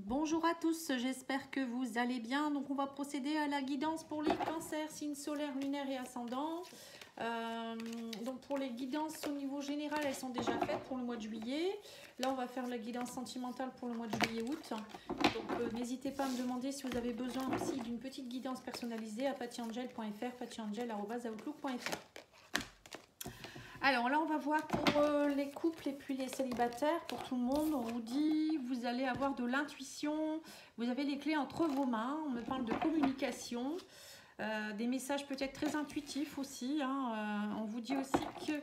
Bonjour à tous, j'espère que vous allez bien. Donc on va procéder à la guidance pour les cancers, signes solaires, lunaires et ascendants. Donc pour les guidances au niveau général, elles sont déjà faites pour le mois de juillet. Là on va faire la guidance sentimentale pour le mois de juillet-août. Donc n'hésitez pas à me demander si vous avez besoin aussi d'une petite guidance personnalisée à pattyangel.fr, pattyangel@outlook.fr. Alors là, on va voir pour les couples et puis les célibataires, pour tout le monde. On vous dit, vous allez avoir de l'intuition, vous avez les clés entre vos mains. On me parle de communication, des messages peut-être très intuitifs aussi. On vous dit aussi que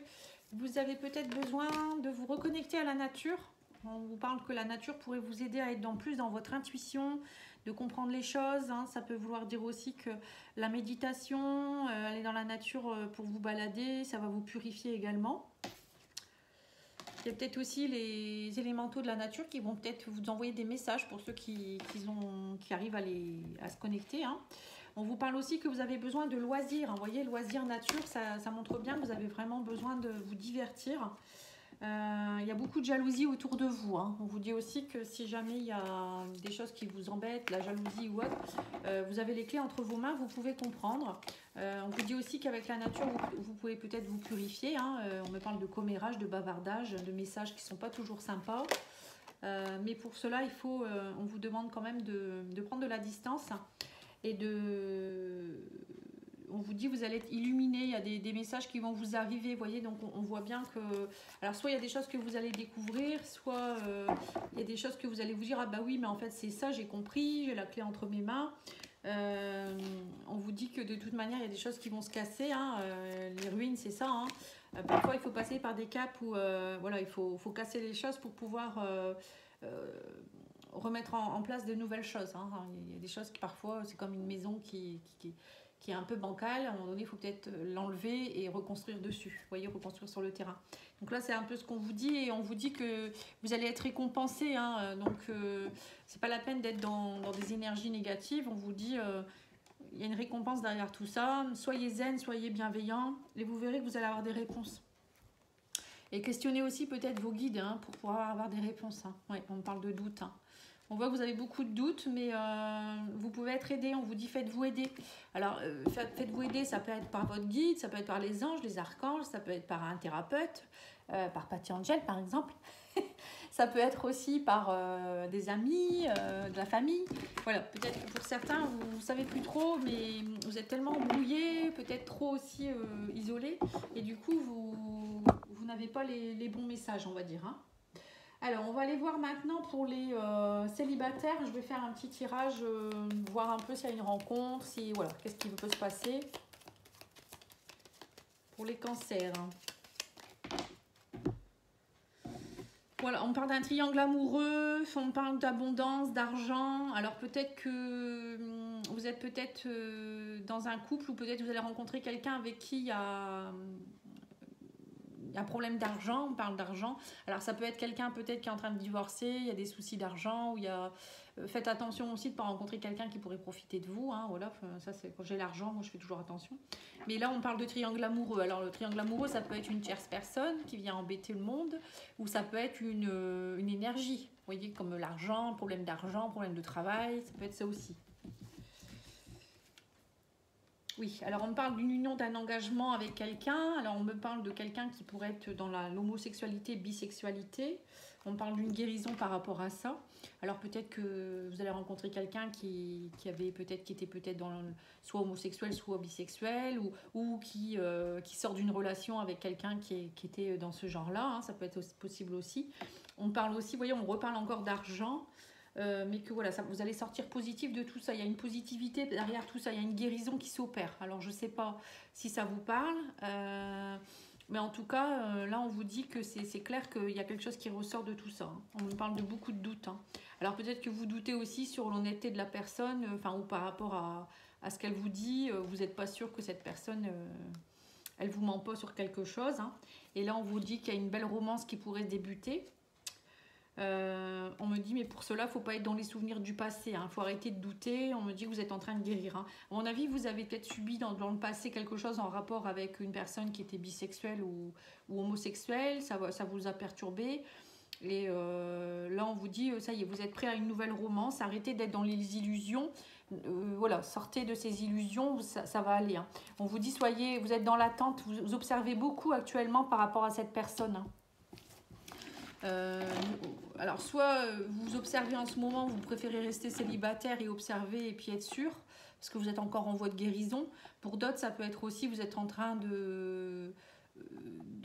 vous avez peut-être besoin de vous reconnecter à la nature. On vous parle que la nature pourrait vous aider à être plus dans votre intuition, de comprendre les choses. Ça peut vouloir dire aussi que la méditation, aller dans la nature pour vous balader, ça va vous purifier également. Il y a peut-être aussi les élémentaux de la nature qui vont peut-être vous envoyer des messages pour ceux qui arrivent à se connecter. On vous parle aussi que vous avez besoin de loisirs. Vous voyez, loisirs nature, ça montre bien que vous avez vraiment besoin de vous divertir. Il y a beaucoup de jalousie autour de vous. On vous dit aussi que si jamais il y a des choses qui vous embêtent, la jalousie ou autre, vous avez les clés entre vos mains, vous pouvez comprendre. On vous dit aussi qu'avec la nature, vous pouvez peut-être vous purifier. On me parle de commérage, de bavardage, de messages qui ne sont pas toujours sympas. Mais pour cela, on vous demande quand même de prendre de la distance et on vous dit vous allez être illuminé, il y a des messages qui vont vous arriver, vous voyez, donc on voit bien que, alors soit il y a des choses que vous allez découvrir, soit il y a des choses que vous allez vous dire, ah bah oui, mais en fait c'est ça, j'ai compris, j'ai la clé entre mes mains. On vous dit que de toute manière il y a des choses qui vont se casser, les ruines c'est ça, parfois il faut passer par des caps où voilà, il faut casser les choses pour pouvoir remettre en place de nouvelles choses. Il y a des choses qui parfois c'est comme une maison qui est un peu bancale, à un moment donné il faut peut-être l'enlever et reconstruire dessus, vous voyez, reconstruire sur le terrain. Donc là c'est un peu ce qu'on vous dit, et on vous dit que vous allez être récompensé, donc c'est pas la peine d'être dans des énergies négatives. On vous dit il y a une récompense derrière tout ça, soyez zen, soyez bienveillants, et vous verrez que vous allez avoir des réponses. Et questionnez aussi peut-être vos guides pour pouvoir avoir des réponses. Ouais, on parle de doute. On voit que vous avez beaucoup de doutes, mais vous pouvez être aidé. On vous dit faites-vous aider. Alors, faites-vous aider, ça peut être par votre guide, ça peut être par les anges, les archanges, ça peut être par un thérapeute, par Patty Angel par exemple. Ça peut être aussi par des amis, de la famille. Voilà, peut-être que pour certains, vous ne savez plus trop, mais vous êtes tellement embrouillés, peut-être trop aussi isolés, et du coup, vous n'avez pas les bons messages, on va dire. Alors, on va aller voir maintenant pour les célibataires. Je vais faire un petit tirage, voir un peu s'il y a une rencontre, voilà, qu'est-ce qui peut se passer pour les cancers. Voilà, on parle d'un triangle amoureux, on parle d'abondance, d'argent. Alors peut-être que vous êtes peut-être dans un couple, ou peut-être vous allez rencontrer quelqu'un avec qui il y a un problème d'argent. On parle d'argent. Alors ça peut être quelqu'un peut-être qui est en train de divorcer, il y a des soucis d'argent, ou il y a... Faites attention aussi de ne pas rencontrer quelqu'un qui pourrait profiter de vous. Voilà, ça c'est quand j'ai l'argent, moi je fais toujours attention. Mais là on parle de triangle amoureux. Alors le triangle amoureux, ça peut être une tierce personne qui vient embêter le monde, ou ça peut être une énergie. Vous voyez, comme l'argent, problème de travail, ça peut être ça aussi. Oui, alors on me parle d'une union, d'un engagement avec quelqu'un. Alors on me parle de quelqu'un qui pourrait être dans l'homosexualité, bisexualité. On parle d'une guérison par rapport à ça. Alors peut-être que vous allez rencontrer quelqu'un qui était peut-être soit homosexuel, soit bisexuel, ou qui sort d'une relation avec quelqu'un qui était dans ce genre-là. Ça peut être possible aussi. On parle aussi, vous voyez, on reparle encore d'argent. Mais que voilà, vous allez sortir positif de tout ça. Il y a une positivité derrière tout ça, il y a une guérison qui s'opère. Alors je ne sais pas si ça vous parle, mais en tout cas, là on vous dit que c'est clair qu'il y a quelque chose qui ressort de tout ça. On me parle de beaucoup de doutes. Alors peut-être que vous doutez aussi sur l'honnêteté de la personne, ou par rapport à ce qu'elle vous dit, vous n'êtes pas sûr que cette personne, elle ne vous ment pas sur quelque chose. Et là on vous dit qu'il y a une belle romance qui pourrait débuter. On me dit mais pour cela il ne faut pas être dans les souvenirs du passé, il faut arrêter de douter. On me dit que vous êtes en train de guérir. À mon avis vous avez peut-être subi dans le passé quelque chose en rapport avec une personne qui était bisexuelle ou homosexuelle, ça vous a perturbé. Et là, on vous dit, ça y est, vous êtes prêt à une nouvelle romance. Arrêtez d'être dans les illusions. Voilà, sortez de ces illusions, ça va aller. Hein. On vous dit, vous êtes dans l'attente. Vous observez beaucoup actuellement par rapport à cette personne. Hein. Alors, soit vous observez en ce moment, vous préférez rester célibataire et observer et puis être sûr, parce que vous êtes encore en voie de guérison. Pour d'autres, ça peut être aussi, vous êtes en train de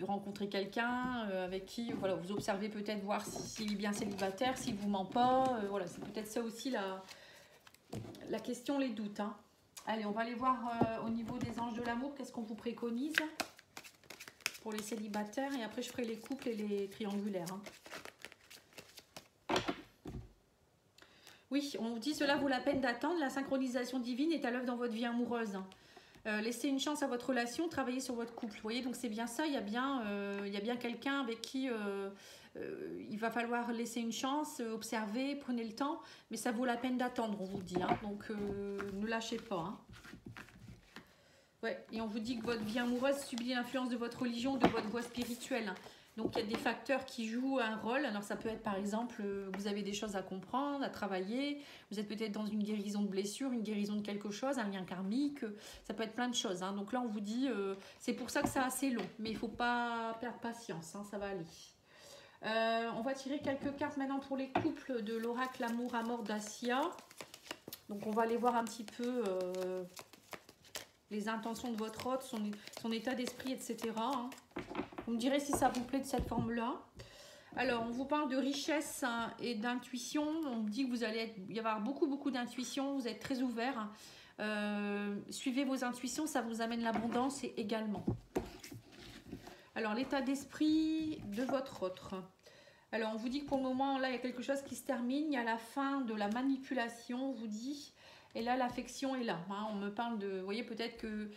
rencontrer quelqu'un avec qui voilà, vous observez peut-être voir s'il est bien célibataire, s'il ne vous ment pas. Voilà, c'est peut-être ça aussi la question, les doutes. Hein. Allez, on va aller voir au niveau des anges de l'amour, qu'est-ce qu'on vous préconise pour les célibataires, et après je ferai les couples et les triangulaires. Hein. Oui, on vous dit cela vaut la peine d'attendre, la synchronisation divine est à l'œuvre dans votre vie amoureuse. Laissez une chance à votre relation, travaillez sur votre couple. Vous voyez, donc c'est bien ça, il y a bien quelqu'un avec qui il va falloir laisser une chance, observer, prenez le temps, mais ça vaut la peine d'attendre, on vous dit. Hein, donc ne lâchez pas. Hein. Ouais, et on vous dit que votre vie amoureuse subit l'influence de votre religion, de votre voie spirituelle. Donc il y a des facteurs qui jouent un rôle. Alors ça peut être par exemple, vous avez des choses à comprendre, à travailler, vous êtes peut-être dans une guérison de blessure, une guérison de quelque chose, un lien karmique, ça peut être plein de choses. Hein. Donc là on vous dit, c'est pour ça que c'est assez long, mais il ne faut pas perdre patience, hein, ça va aller. On va tirer quelques cartes maintenant pour les couples de l'oracle Amour à mort d'Assia. Donc on va aller voir un petit peu les intentions de votre hôte, son état d'esprit, etc. Hein. Vous me direz si ça vous plaît de cette forme-là. Alors, on vous parle de richesse hein, et d'intuition. On dit que vous allez y avoir beaucoup d'intuition. Vous êtes très ouvert. Suivez vos intuitions, ça vous amène l'abondance également. Alors, l'état d'esprit de votre autre. Alors, on vous dit que pour le moment, là, il y a quelque chose qui se termine. Il y a la fin de la manipulation, on vous dit. Et là, l'affection est là. Hein. On me parle de... Vous voyez, peut-être que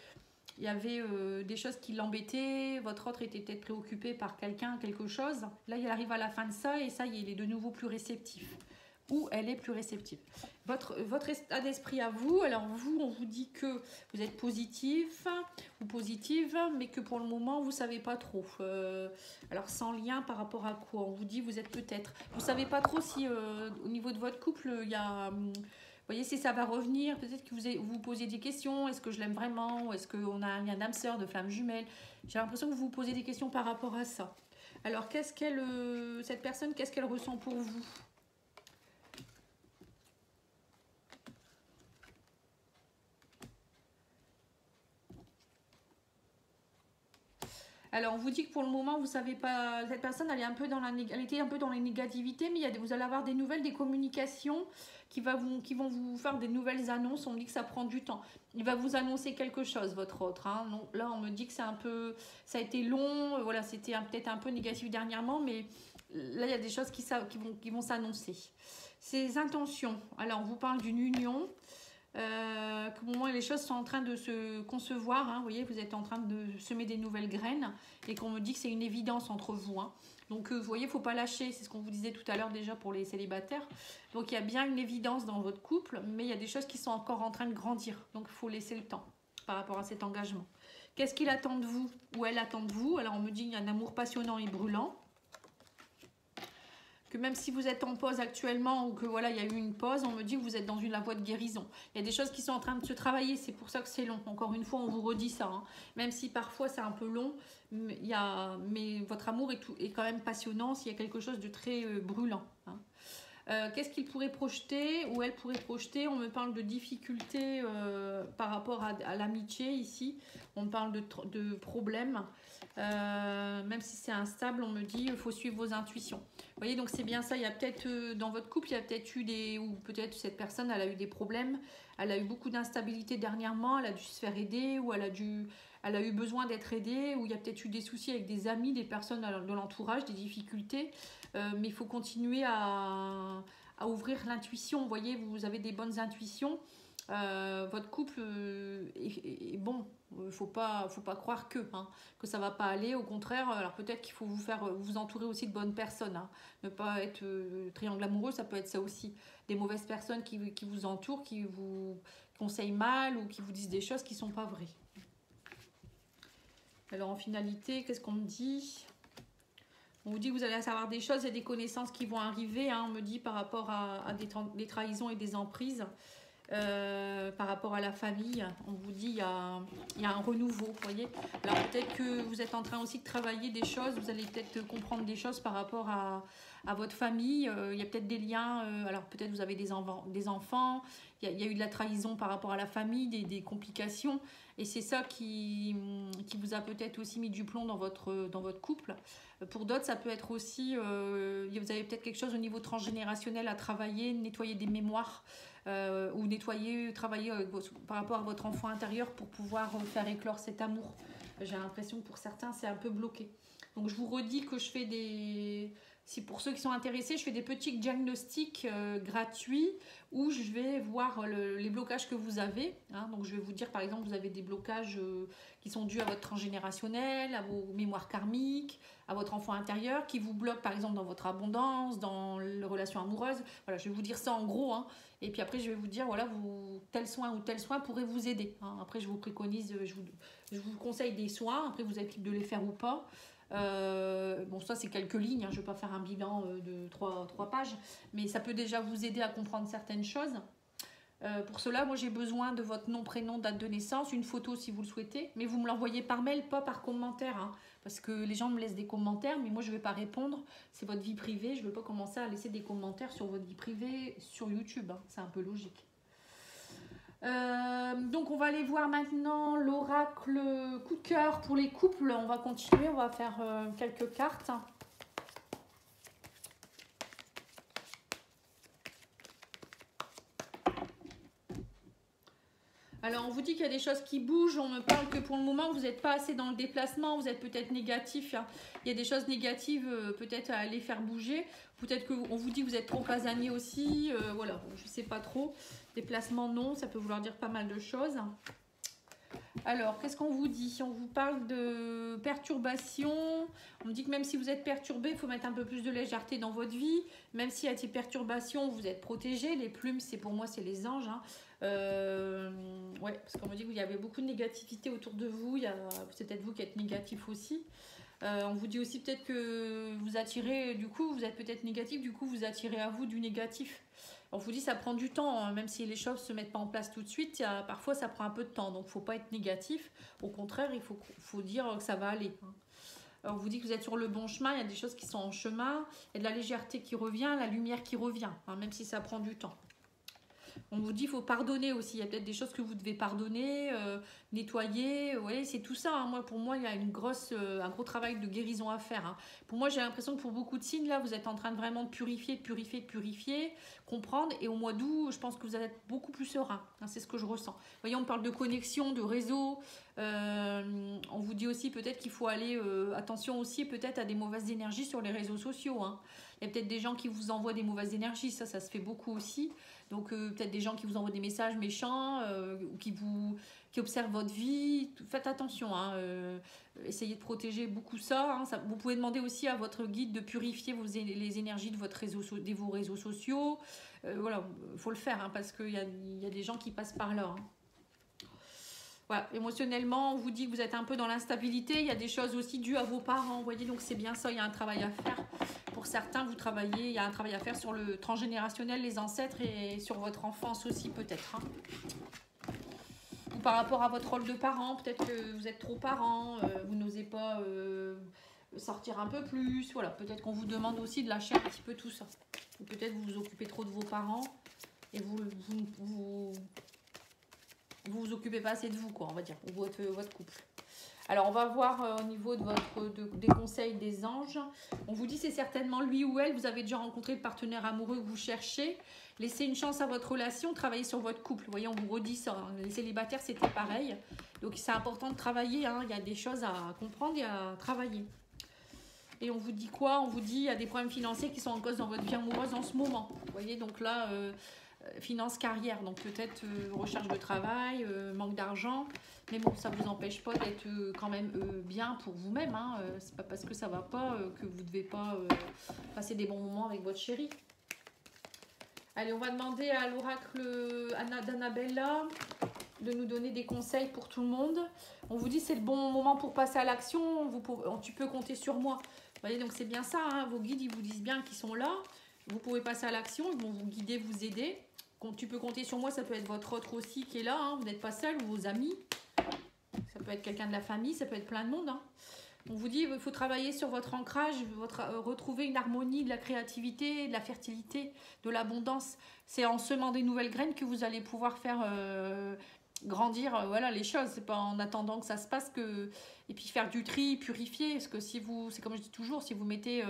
il y avait des choses qui l'embêtaient, votre autre était peut-être préoccupé par quelqu'un, quelque chose. Là, il arrive à la fin de ça et ça, il est de nouveau plus réceptif. Ou elle est plus réceptive. Votre état d'esprit à vous, alors vous, on vous dit que vous êtes positif ou positive, mais que pour le moment, vous ne savez pas trop. Alors, sans lien par rapport à quoi? On vous dit, vous êtes peut-être... Vous ne savez pas trop si au niveau de votre couple, il y a... Vous voyez, si ça va revenir, peut-être que vous vous posez des questions. Est-ce que je l'aime vraiment? Est-ce qu'on a un lien d'âme sœur, de flamme jumelle? J'ai l'impression que vous vous posez des questions par rapport à ça. Alors, cette personne, qu'est-ce qu'elle ressent pour vous? Alors, on vous dit que pour le moment, vous ne savez pas... Cette personne, elle était un peu dans les négativités, mais vous allez avoir des nouvelles, des communications qui vont vous faire des nouvelles annonces. On me dit que ça prend du temps. Il va vous annoncer quelque chose, votre autre. Hein. Donc, là, on me dit que ça a été long. Voilà, c'était peut-être un peu négatif dernièrement, mais là, il y a des choses qui vont s'annoncer. Ses intentions. Alors, on vous parle d'une union. Qu'au moment où les choses sont en train de se concevoir, hein, vous voyez, vous êtes en train de semer des nouvelles graines et qu'on me dit que c'est une évidence entre vous. Hein. Donc, vous voyez, il ne faut pas lâcher, c'est ce qu'on vous disait tout à l'heure déjà pour les célibataires. Donc, il y a bien une évidence dans votre couple, mais il y a des choses qui sont encore en train de grandir. Donc, il faut laisser le temps par rapport à cet engagement. Qu'est-ce qu'il attend de vous ou elle attend de vous? Alors, on me dit qu'il y a un amour passionnant et brûlant. Que même si vous êtes en pause actuellement ou que voilà, il y a eu une pause, on me dit que vous êtes dans la voie de guérison. Il y a des choses qui sont en train de se travailler, c'est pour ça que c'est long. Encore une fois, on vous redit ça. Hein. Même si parfois c'est un peu long, mais votre amour est quand même passionnant s'il y a quelque chose de très brûlant. Hein. Qu'est-ce qu'il pourrait projeter ou elle pourrait projeter? On me parle de difficultés par rapport à l'amitié ici. On me parle de problèmes. Même si c'est instable, on me dit il faut suivre vos intuitions. Vous voyez, donc c'est bien ça. Il y a peut-être dans votre couple, il y a peut-être eu ou peut-être cette personne, elle a eu des problèmes. Elle a eu beaucoup d'instabilité dernièrement. Elle a dû se faire aider ou elle a eu besoin d'être aidée. Ou il y a peut-être eu des soucis avec des amis, des personnes de l'entourage, des difficultés. Mais il faut continuer à ouvrir l'intuition. Vous voyez, vous avez des bonnes intuitions. Votre couple est bon. Il ne faut pas croire que ça ne va pas aller. Au contraire, alors peut-être qu'il faut vous entourer aussi de bonnes personnes. Hein. Ne pas être triangle amoureux, ça peut être ça aussi. Des mauvaises personnes qui vous entourent, qui vous conseillent mal ou qui vous disent des choses qui ne sont pas vraies. Alors en finalité, qu'est-ce qu'on me dit ? On vous dit que vous allez savoir des choses et des connaissances qui vont arriver. Hein, on me dit par rapport à des trahisons et des emprises. Par rapport à la famille, on vous dit il y a un renouveau, vous voyez. Alors peut-être que vous êtes en train aussi de travailler des choses, vous allez peut-être comprendre des choses par rapport à votre famille. Il y a peut-être des liens, alors peut-être vous avez des enfants, il y a eu de la trahison par rapport à la famille, des complications, et c'est ça qui vous a peut-être aussi mis du plomb dans votre couple. Pour d'autres, ça peut être aussi, vous avez peut-être quelque chose au niveau transgénérationnel à travailler, nettoyer des mémoires, ou nettoyer, travailler par rapport à votre enfant intérieur pour pouvoir faire éclore cet amour. J'ai l'impression que pour certains, c'est un peu bloqué. Donc je vous redis que je fais si pour ceux qui sont intéressés, je fais des petits diagnostics gratuits où je vais voir les blocages que vous avez. Hein. Donc je vais vous dire par exemple, vous avez des blocages qui sont dus à votre transgénérationnel, à vos mémoires karmiques, à votre enfant intérieur, qui vous bloquent par exemple dans votre abondance, dans les relations amoureuses. Voilà, je vais vous dire ça en gros. Hein. Et puis après, je vais vous dire, voilà, tel soin ou tel soin pourrait vous aider. Hein. Après, je vous préconise, je vous conseille des soins. Après, vous êtes libre de les faire ou pas. Bon, ça, c'est quelques lignes. Hein. Je ne vais pas faire un bilan de 3 pages. Mais ça peut déjà vous aider à comprendre certaines choses. Pour cela, moi, j'ai besoin de votre nom, prénom, date de naissance, une photo si vous le souhaitez. Mais vous me l'envoyez par mail, pas par commentaire. Hein. Parce que les gens me laissent des commentaires, mais moi, je ne vais pas répondre. C'est votre vie privée. Je ne veux pas commencer à laisser des commentaires sur votre vie privée sur YouTube. Hein. C'est un peu logique. Donc, on va aller voir maintenant l'oracle coup de cœur pour les couples. On va continuer. On va faire quelques cartes. Alors, on vous dit qu'il y a des choses qui bougent. On me parle que pour le moment, vous n'êtes pas assez dans le déplacement. Vous êtes peut-être négatif. Hein. Il y a des choses négatives peut-être à aller faire bouger. Peut-être qu'on vous dit que vous êtes trop casanier aussi. Voilà, je ne sais pas trop. Déplacement, non. Ça peut vouloir dire pas mal de choses. Alors, qu'est-ce qu'on vous dit? On vous parle de perturbation. On me dit que même si vous êtes perturbé, il faut mettre un peu plus de légèreté dans votre vie. Même s'il y a des perturbations, vous êtes protégé. Les plumes, c'est pour moi, c'est les anges. Hein. Ouais, parce qu'on me dit qu'il y avait beaucoup de négativité autour de vous. C'est peut-être vous qui êtes négatif aussi. On vous dit aussi peut-être que vous attirez, du coup, vous êtes peut-être négatif, du coup, vous attirez à vous du négatif. On vous dit ça prend du temps, hein, même si les choses ne se mettent pas en place tout de suite, parfois ça prend un peu de temps, donc il ne faut pas être négatif. Au contraire, il faut dire que ça va aller. Hein. On vous dit que vous êtes sur le bon chemin, il y a des choses qui sont en chemin, il y a de la légèreté qui revient, la lumière qui revient, hein, même si ça prend du temps. On vous dit qu'il faut pardonner aussi. Il y a peut-être des choses que vous devez pardonner, nettoyer. Ouais, c'est tout ça. Hein. Pour moi, il y a un gros travail de guérison à faire. Hein. Pour moi, j'ai l'impression que pour beaucoup de signes, là, vous êtes en train de vraiment de purifier, comprendre. Et au mois d'août, je pense que vous allez être beaucoup plus serein. Hein, c'est ce que je ressens. Vous voyez, on parle de connexion, de réseau. On vous dit aussi peut-être qu'il faut aller, attention aussi peut-être à des mauvaises énergies sur les réseaux sociaux. Hein. Il y a peut-être des gens qui vous envoient des mauvaises énergies. Ça se fait beaucoup aussi. Donc peut-être des gens qui vous envoient des messages méchants ou qui observent votre vie. Faites attention, hein, essayez de protéger beaucoup ça, hein. Vous pouvez demander aussi à votre guide de purifier les énergies de vos réseaux sociaux. Voilà, il faut le faire hein, parce qu'il y a des gens qui passent par là. Hein. Voilà, émotionnellement, on vous dit que vous êtes un peu dans l'instabilité. Il y a des choses aussi dues à vos parents. Vous voyez, donc c'est bien ça, il y a un travail à faire. Pour certains, il y a un travail à faire sur le transgénérationnel, les ancêtres et sur votre enfance aussi peut-être. Hein. Ou par rapport à votre rôle de parent, peut-être que vous êtes trop parent, vous n'osez pas sortir un peu plus. Voilà, peut-être qu'on vous demande aussi de lâcher un petit peu tout ça. Ou peut-être vous vous occupez trop de vos parents et vous occupez pas assez de vous, quoi, on va dire, ou votre couple. Alors, on va voir au niveau de des conseils des anges. On vous dit c'est certainement lui ou elle. Vous avez déjà rencontré le partenaire amoureux que vous cherchez. Laissez une chance à votre relation. Travaillez sur votre couple. Vous voyez, on vous redit ça. Hein. Les célibataires, c'était pareil. Donc, c'est important de travailler. Hein. Il y a des choses à comprendre et à travailler. Et on vous dit quoi? On vous dit il y a des problèmes financiers qui sont en cause dans votre vie amoureuse en ce moment. Vous voyez, donc là... finance, carrière, donc peut-être recherche de travail, manque d'argent, mais bon, ça ne vous empêche pas d'être quand même bien pour vous-même, hein. C'est pas parce que ça va pas que vous ne devez pas passer des bons moments avec votre chéri. Allez, on va demander à l'oracle d'Annabella de nous donner des conseils pour tout le monde. On vous dit c'est le bon moment pour passer à l'action, tu peux compter sur moi. voyez, donc c'est bien ça, hein, vos guides, ils vous disent bien qu'ils sont là. Vous pouvez passer à l'action, ils vont vous guider, vous aider. Quand tu peux compter sur moi, ça peut être votre autre aussi qui est là, hein, vous n'êtes pas seul, ou vos amis. Ça peut être quelqu'un de la famille, ça peut être plein de monde. Hein. On vous dit il faut travailler sur votre ancrage, retrouver une harmonie, de la créativité, de la fertilité, de l'abondance. C'est en semant des nouvelles graines que vous allez pouvoir faire grandir voilà, les choses. C'est pas en attendant que ça se passe que... Et puis faire du tri, purifier. Parce que si vous, c'est comme je dis toujours, si vous mettez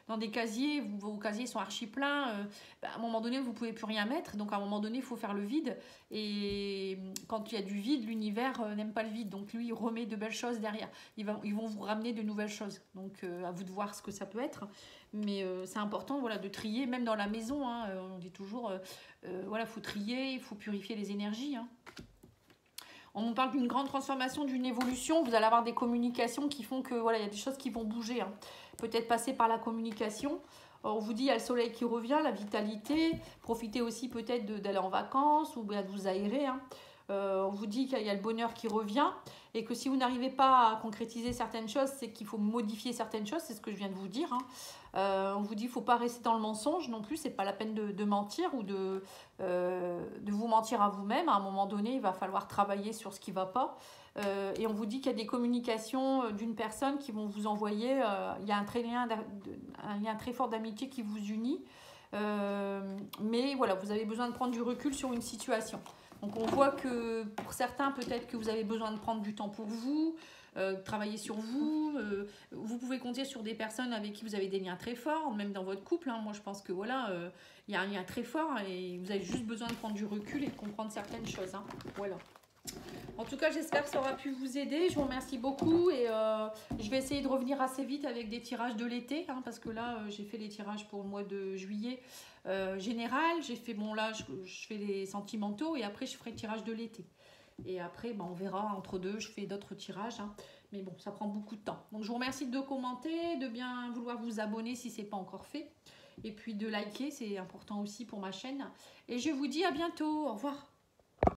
dans des casiers, vos casiers sont archi pleins, à un moment donné, vous ne pouvez plus rien mettre. Donc à un moment donné, il faut faire le vide. Et quand il y a du vide, l'univers n'aime pas le vide. Donc lui, il remet de belles choses derrière. Ils vont vous ramener de nouvelles choses. Donc à vous de voir ce que ça peut être. Mais c'est important voilà, de trier, même dans la maison. Hein, on dit toujours, voilà, faut trier, il faut purifier les énergies. Hein. On nous parle d'une grande transformation, d'une évolution. Vous allez avoir des communications qui font que voilà, il y a des choses qui vont bouger. Hein. Peut-être passer par la communication. On vous dit, il y a le soleil qui revient, la vitalité. Profitez aussi peut-être d'aller en vacances ou de vous aérer. Hein. On vous dit qu'il y a le bonheur qui revient et que si vous n'arrivez pas à concrétiser certaines choses, c'est qu'il faut modifier certaines choses. C'est ce que je viens de vous dire. Hein. On vous dit qu'il ne faut pas rester dans le mensonge non plus. Ce n'est pas la peine de mentir ou de vous mentir à vous-même. À un moment donné, il va falloir travailler sur ce qui ne va pas. Et on vous dit qu'il y a des communications d'une personne qui vont vous envoyer. Il y a un lien très fort d'amitié qui vous unit. Mais voilà, vous avez besoin de prendre du recul sur une situation. Donc on voit que pour certains, peut-être que vous avez besoin de prendre du temps pour vous, travailler sur vous. Vous pouvez compter sur des personnes avec qui vous avez des liens très forts, même dans votre couple. Hein. Moi, je pense que voilà, il y a un lien très fort et vous avez juste besoin de prendre du recul et de comprendre certaines choses. Hein. Voilà. En tout cas, j'espère que ça aura pu vous aider. Je vous remercie beaucoup et je vais essayer de revenir assez vite avec des tirages de l'été, hein, parce que là, j'ai fait les tirages pour le mois de juillet général. J'ai fait, bon là, je fais les sentimentaux et après, je ferai le tirage de l'été. Et après, on verra entre deux, je fais d'autres tirages. Hein. Mais bon, ça prend beaucoup de temps. Donc, je vous remercie de commenter, de bien vouloir vous abonner si ce n'est pas encore fait. Et puis de liker, c'est important aussi pour ma chaîne. Et je vous dis à bientôt. Au revoir.